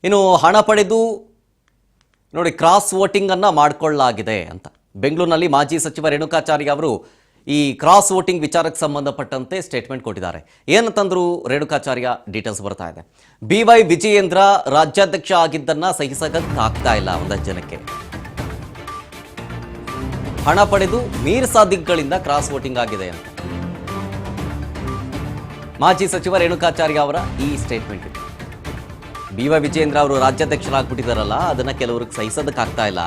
ಇನ್ನು ಹಣ ಪಡೆದು ನೋಡಿ ಕ್ರಾಸ್ ವೋಟಿಂಗ್ ಅನ್ನು ಮಾಡಿಕೊಳ್ಳಲಾಗಿದೆ ಅಂತ ಬೆಂಗಳೂರಿನಲ್ಲಿ ಮಾಜಿ ಸಚಿವ ರೇಣುಕಾಚಾರ್ಯ ಅವರು ಈ ಕ್ರಾಸ್ ವೋಟಿಂಗ್ ವಿಚಾರಕ್ಕೆ ಸಂಬಂಧಪಟ್ಟಂತೆ ಸ್ಟೇಟ್ಮೆಂಟ್ ಕೊಟ್ಟಿದ್ದಾರೆ. ಏನಂತಂದ್ರು ರೇಣುಕಾಚಾರ್ಯ ಡೀಟೇಲ್ಸ್ ಬರ್ತಾ ಇದೆ. BY ವಿಜಯೇಂದ್ರ ರಾಜ್ಯಾಧ್ಯಕ್ಷ ಆಗಿದ್ದನ್ನ ಸಹಿಸಕ್ಕಾಗ್ತಾ ಇಲ್ಲ ಒಂದಷ್ಟು ಜನಕ್ಕೆ. ಹಣ ಪಡೆದು ಮೀರ್ ಸಾದಿಕ್ಗಳಿಂದ ಕ್ರಾಸ್ ವೋಟಿಂಗ್ ಆಗಿದೆ ಅಂತ ಮಾಜಿ ಸಚಿವ ರೇಣುಕಾಚಾರ್ಯ ಅವರ ಈ ಸ್ಟೇಟ್ಮೆಂಟ್ ಇದೆ. BY ವಿಜಯೇಂದ್ರ ಅವರು ರಾಜ್ಯಾಧ್ಯಕ್ಷರಾಗ್ಬಿಟ್ಟಿದಾರಲ್ಲ, ಅದನ್ನ ಕೆಲವ್ರಿಗೆ ಸಹಿಸೋದಕ್ಕಾಗ್ತಾ ಇಲ್ಲ,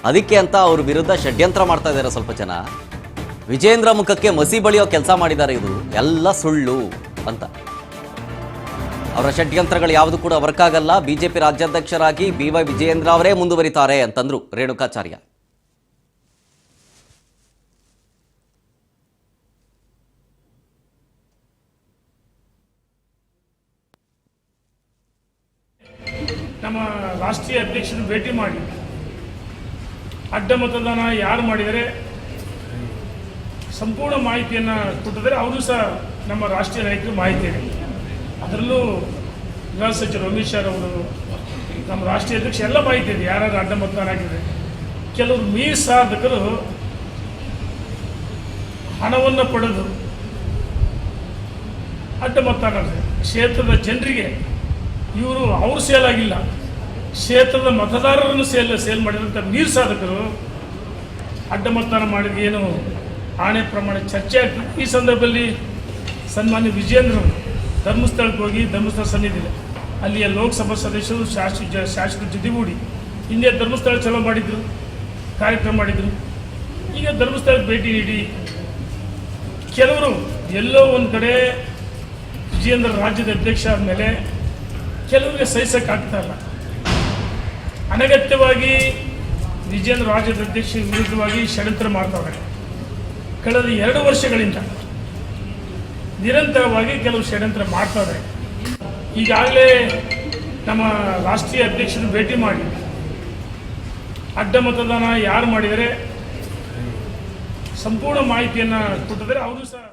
ಅದಕ್ಕೆ ಅಂತ ಅವ್ರ ವಿರುದ್ಧ ಷಡ್ಯಂತ್ರ ಮಾಡ್ತಾ ಇದ್ದಾರೆ ಸ್ವಲ್ಪ ಜನ. ವಿಜಯೇಂದ್ರ ಮುಖಕ್ಕೆ ಮಸಿ ಬಳಿಯೋ ಕೆಲಸ ಮಾಡಿದ್ದಾರೆ, ಇದು ಎಲ್ಲ ಸುಳ್ಳು ಅಂತ. ಅವರ ಷಡ್ಯಂತ್ರಗಳು ಯಾವುದು ಕೂಡ ವರ್ಕ್ ಆಗಲ್ಲ, ಬಿಜೆಪಿ ರಾಜ್ಯಾಧ್ಯಕ್ಷರಾಗಿ BY ವಿಜಯೇಂದ್ರ ಅವರೇ ಮುಂದುವರಿತಾರೆ ಅಂತಂದ್ರು ರೇಣುಕಾಚಾರ್ಯ. ನಮ್ಮ ರಾಷ್ಟ್ರೀಯ ಅಧ್ಯಕ್ಷರು ಭೇಟಿ ಮಾಡಿ ಅಡ್ಡ ಮತದಾನ ಯಾರು ಮಾಡಿದರೆ ಸಂಪೂರ್ಣ ಮಾಹಿತಿಯನ್ನು ಕೊಟ್ಟಿದ್ದಾರೆ. ಅವರು ಸಹ ನಮ್ಮ ರಾಷ್ಟ್ರೀಯ ನಾಯಕರು ಮಾಹಿತಿ ಇದೆ. ಅದರಲ್ಲೂ ಗೃಹ ಸಚಿವರು ಅಮಿತ್ ಶಾ ಅವರು, ನಮ್ಮ ರಾಷ್ಟ್ರೀಯ ಅಧ್ಯಕ್ಷ ಎಲ್ಲ ಮಾಹಿತಿ ಇದೆ ಯಾರು ಅಡ್ಡ ಮತದಾನ ಆಗಿದೆ. ಕೆಲವರು ಮೀರ್ ಸಾಧಕರು ಹಣವನ್ನು ಪಡೆದು ಅಡ್ಡ ಮತದಾನ ಕ್ಷೇತ್ರದ ಜನರಿಗೆ ಇವರು ಅವ್ರು ಸೇಲ್ ಆಗಿಲ್ಲ, ಕ್ಷೇತ್ರದ ಮತದಾರರನ್ನು ಸೇಲ್ ಮಾಡಿದಂಥ ಮೀರ್ ಸಾಧಕರು ಅಡ್ಡ ಮತದಾನ ಮಾಡಿದ ಏನು ಆಣೆ ಪ್ರಮಾಣ ಚರ್ಚೆ ಆಗ್ತದೆ. ಈ ಸಂದರ್ಭದಲ್ಲಿ ಸನ್ಮಾನ್ಯ ವಿಜಯೇಂದ್ರ ಧರ್ಮಸ್ಥಳಕ್ಕೆ ಹೋಗಿ ಧರ್ಮಸ್ಥಳ ಸನ್ನಿಧಿದೆ, ಅಲ್ಲಿಯ ಲೋಕಸಭಾ ಸದಸ್ಯರು ಶಾಸಕರ ಜೊತೆಗೂಡಿ ಹಿಂದೆ ಧರ್ಮಸ್ಥಳ ಚಲೋ ಮಾಡಿದರು, ಕಾರ್ಯಕ್ರಮ ಮಾಡಿದರು. ಈಗ ಧರ್ಮಸ್ಥಳಕ್ಕೆ ಭೇಟಿ ನೀಡಿ ಕೆಲವರು ಎಲ್ಲೋ ಒಂದು ಕಡೆ ವಿಜಯೇಂದ್ರ ರಾಜ್ಯದ ಅಧ್ಯಕ್ಷ ಆದಮೇಲೆ ಕೆಲವರಿಗೆ ಸಹಿಸೋಕ್ಕಾಗ್ತಾ ಇಲ್ಲ. ಅನಗತ್ಯವಾಗಿ ವಿಜಯೇಂದ್ರ ರಾಜ್ಯದ ಅಧ್ಯಕ್ಷ ವಿರುದ್ಧವಾಗಿ ಷಡ್ಯಂತ್ರ ಮಾಡ್ತಾವ್ರೆ. ಕಳೆದ 2 ವರ್ಷಗಳಿಂದ ನಿರಂತರವಾಗಿ ಕೆಲವು ಷಡ್ಯಂತ್ರ ಮಾಡ್ತಾವ್ರೆ. ಈಗಾಗಲೇ ನಮ್ಮ ರಾಷ್ಟ್ರೀಯ ಅಧ್ಯಕ್ಷರು ಭೇಟಿ ಮಾಡಿ ಅಡ್ಡ ಮತದಾನ ಯಾರು ಮಾಡಿದರೆ ಸಂಪೂರ್ಣ ಮಾಹಿತಿಯನ್ನು ಕೊಟ್ಟಿದ್ದಾರೆ. ಅವರು ಸಹ